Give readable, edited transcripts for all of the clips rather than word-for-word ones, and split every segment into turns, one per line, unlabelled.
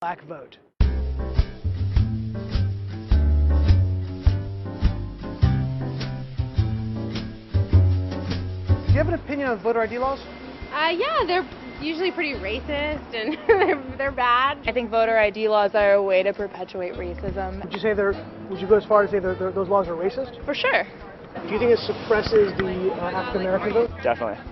black vote. Do you have an opinion on voter ID laws?
Yeah, they're usually pretty racist and they're bad.
I think voter ID laws are a way to perpetuate racism.
Would you go as far as say those laws are racist?
For sure.
Do you think it suppresses the African American vote?
Definitely.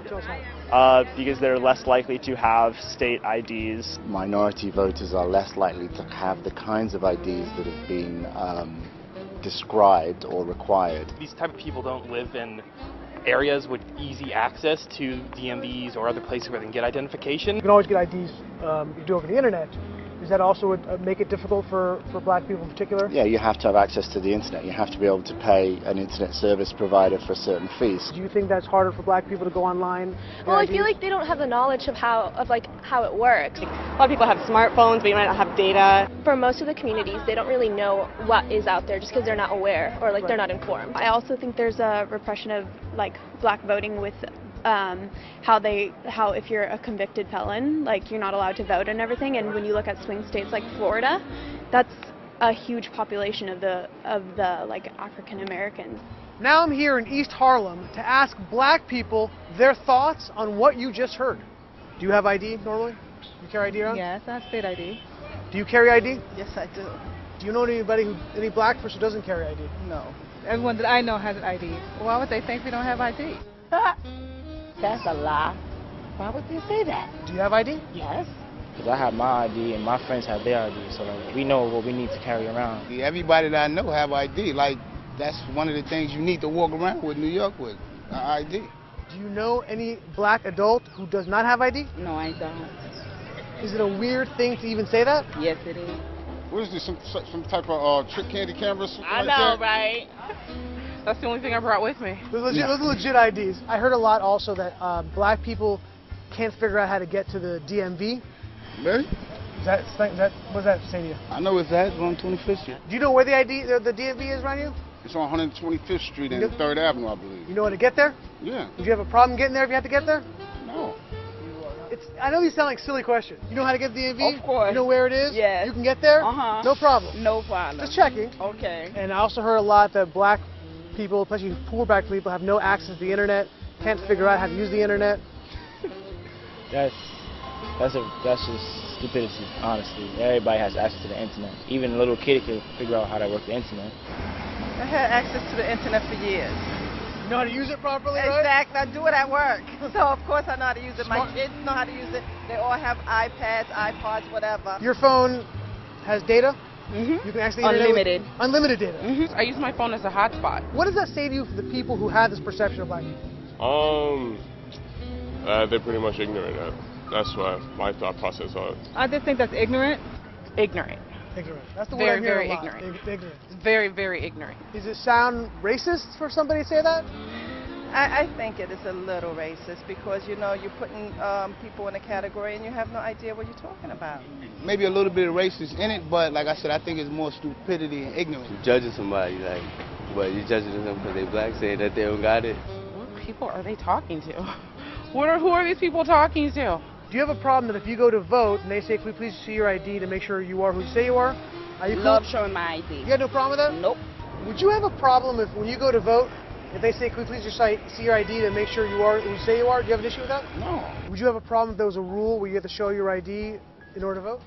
Tell us how.
Because they're less likely to have state IDs.
Minority voters are less likely to have the kinds of IDs that have been described or required.
These type of people don't live in areas with easy access to DMVs or other places where they can get identification.
You can always get IDs you can do over the internet. Does that also make it difficult for black people in particular?
Yeah, you have to have access to the internet. You have to be able to pay an internet service provider for certain fees.
Do you think that's harder for black people to go online?
Well, I feel like they don't have the knowledge of how it works.
A lot of people have smartphones, but you might not have data.
For most of the communities, they don't really know what is out there just because they're not aware or they're not informed.
I also think there's a repression of black voting with how if you're a convicted felon, you're not allowed to vote and everything. And when you look at swing states like Florida, that's a huge population of the African Americans.
Now I'm here in East Harlem to ask black people their thoughts on what you just heard. Do you have ID normally? You carry ID around?
Yes, I have state ID.
Do you carry ID?
Yes, I do.
Do you know any black person who doesn't carry ID?
No. Everyone that I know has an ID. Why would they think we don't have ID?
That's a lie. Why would they say that?
Do you have ID?
Yes.
Because I have my ID and my friends have their ID, so we know what we need to carry around.
Everybody that I know have ID. That's one of the things you need to walk around with New York with, ID.
Do you know any black adult who does not have ID?
No, I don't.
Is it a weird thing to even say that?
Yes, it is.
What is this, some type of trick candy camera?
I know, right?
That's the only thing I brought with me.
Those are legit IDs. I heard a lot also that black people can't figure out how to get to the DMV.
Really?
What does that say to you?
I know it's on 25th Street.
Do you know where the DMV is around you?
It's on 125th Street and 3rd Avenue, I believe.
You know how to get there?
Yeah.
Would you have a problem getting there if you had to get there?
No.
I know these sound like silly questions. You know how to get to the DMV?
Of course.
You know where it is?
Yes.
You can get there?
Uh-huh.
No problem.
No problem.
Just checking.
Okay.
And I also heard a lot that black people, especially poor black people, have no access to the internet, can't figure out how to use the internet.
That's just stupidity, honestly. Everybody has access to the internet. Even a little kid can figure out how to work the internet.
I had access to the internet for years.
You know how to use it properly, right?
Exactly. I do it at work. So, of course, I know how to use it. My kids know how to use it. They all have iPads, iPods, whatever.
Your phone has data?
Mm-hmm.
You can actually
unlimited.
Unlimited data.
Mm-hmm.
I use my phone as a hotspot.
What does that say to you for the people who have this perception of black people?
They're pretty much ignorant. That's my thought process on it.
I just think that's ignorant.
Ignorant.
Ignorant. That's the word I hear a lot.
Ignorant.
Ignorant.
Very, very ignorant.
Does it sound racist for somebody to say that?
I think it is a little racist because, you're putting people in a category and you have no idea what you're talking about.
Maybe a little bit of racist in it, but like I said, I think it's more stupidity and ignorance.
You're judging somebody, but you're judging them because they're black, saying that they don't got it.
What people are they talking to? Who are these people talking to?
Do you have a problem that if you go to vote and they say, "Can we please see your ID to make sure you are who you say you are?" Are you cool?
Love showing my ID.
You got no problem with that?
Nope.
Would you have a problem if when you go to vote, if they say, "Can we please just see your ID to make sure you are who you say you are?" Do you have an issue with that?
No.
Would you have a problem if there was a rule where you have to show your ID in order to vote?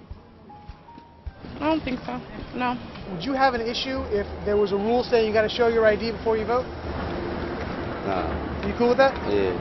I don't think so. No.
Would you have an issue if there was a rule saying you got to show your ID before you vote?
Nah.
Are you cool with that?
Yeah.